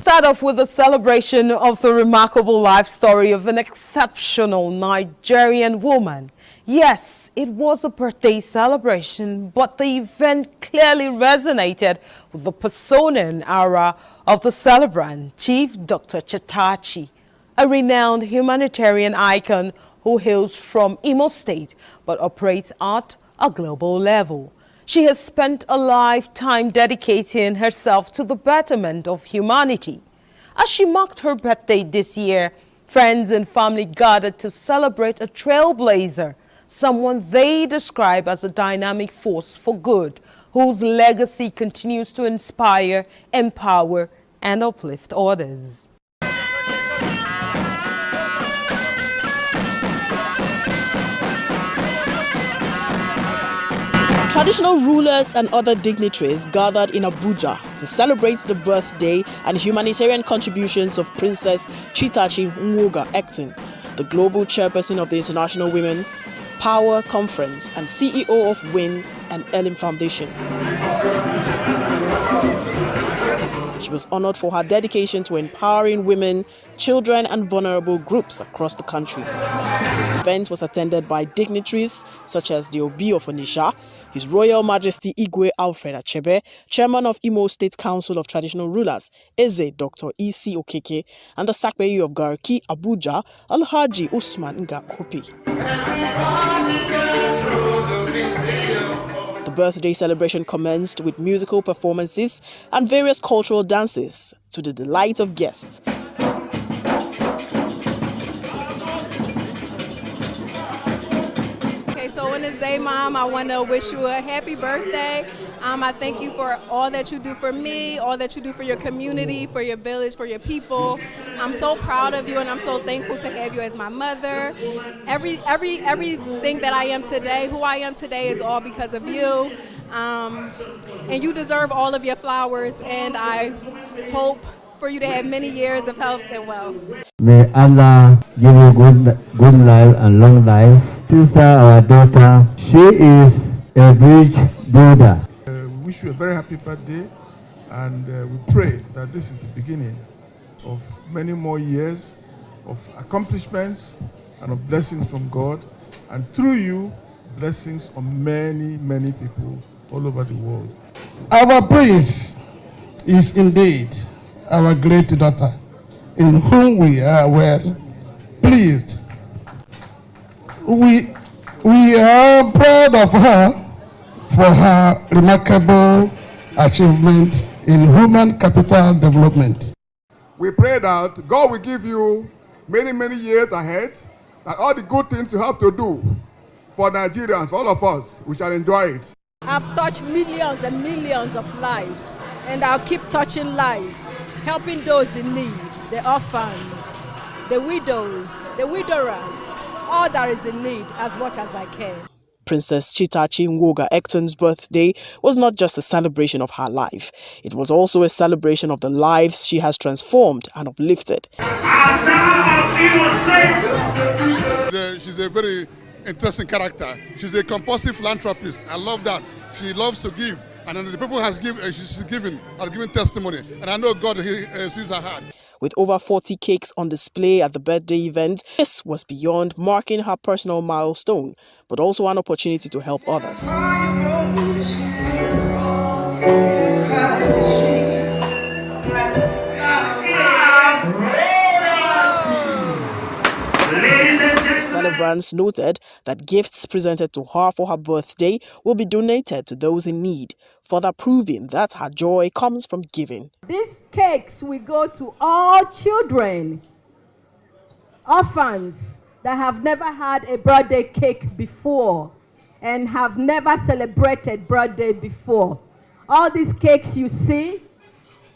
Start off with a celebration of the remarkable life story of an exceptional Nigerian woman. Yes, it was a birthday celebration, but the event clearly resonated with the persona and aura of the celebrant, Chief Dr. Chectachi, a renowned humanitarian icon who hails from Imo State but operates at a global level. She has spent a lifetime dedicating herself to the betterment of humanity. As she marked her birthday this year, friends and family gathered to celebrate a trailblazer, someone they describe as a dynamic force for good, whose legacy continues to inspire, empower, and uplift others. Traditional rulers and other dignitaries gathered in Abuja to celebrate the birthday and humanitarian contributions of Princess Chectachi Ekton, the global chairperson of the International Women Power Conference and CEO of WIN and Elim Foundation. She was honored for her dedication to empowering women, children and vulnerable groups across the country. The event was attended by dignitaries such as the Obi of Onitsha, His Royal Majesty Igwe Alfred Achebe, Chairman of Imo State Council of Traditional Rulers, Eze Dr. E.C. Okeke, and the Sakpeyi of Garki, Abuja, Alhaji Usman Ngakopi. The birthday celebration commenced with musical performances and various cultural dances to the delight of guests. So on this day, Mom, I want to wish you a happy birthday. I thank you for all that you do for me, all that you do for your community, for your village, for your people. I'm so proud of you, and I'm so thankful to have you as my mother. Everything that I am today, who I am today, is all because of you. And you deserve all of your flowers, and I hope for you to have many years of health and wealth. May Allah give you good life and long life. Sister, our daughter, she is a bridge builder. We wish you a very happy birthday, and we pray that this is the beginning of many more years of accomplishments and of blessings from God, and through you, blessings on many, many people all over the world. Our prince is indeed our great daughter, in whom we are well pleased. We are proud of her for her remarkable achievement in human capital development. We pray that God will give you many, many years ahead, that all the good things you have to do for Nigerians, for all of us, we shall enjoy it. I've touched millions and millions of lives, and I'll keep touching lives, helping those in need, the orphans, the widows, the widowers, all that is in need as much as I can. Princess Chectachi Ekton's birthday was not just a celebration of her life. It was also a celebration of the lives she has transformed and uplifted. She's a very interesting character. She's a compulsive philanthropist. I love that. She loves to give, and the people she's given testimony, and I know God sees her heart. With over 40 cakes on display at the birthday event, this was beyond marking her personal milestone, but also an opportunity to help others. Celebrants noted that gifts presented to her for her birthday will be donated to those in need, further proving that her joy comes from giving. These cakes will go to all children, orphans that have never had a birthday cake before and have never celebrated birthday before. All these cakes you see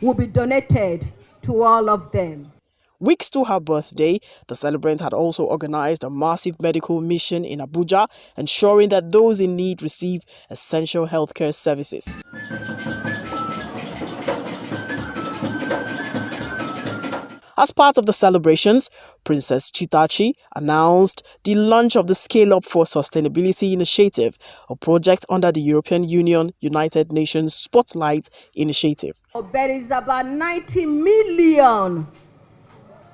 will be donated to all of them. Weeks to her birthday, the celebrant had also organized a massive medical mission in Abuja, ensuring that those in need receive essential healthcare services. As part of the celebrations, Princess Chectachi announced the launch of the Scale Up for Sustainability Initiative, a project under the European Union United Nations Spotlight Initiative. There is about 90 million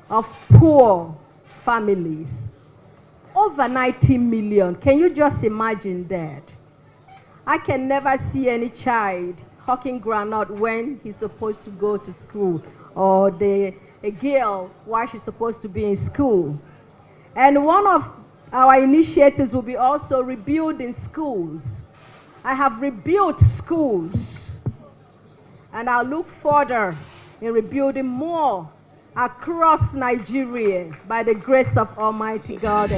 of poor families. Over 90 million. Can you just imagine that? I can never see any child hawking granite when he's supposed to go to school, or a girl while she's supposed to be in school. And one of our initiatives will be also rebuilding schools. I have rebuilt schools, and I'll look further in rebuilding more across Nigeria by the grace of Almighty God.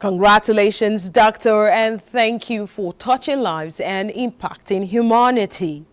Congratulations, Doctor, and thank you for touching lives and impacting humanity.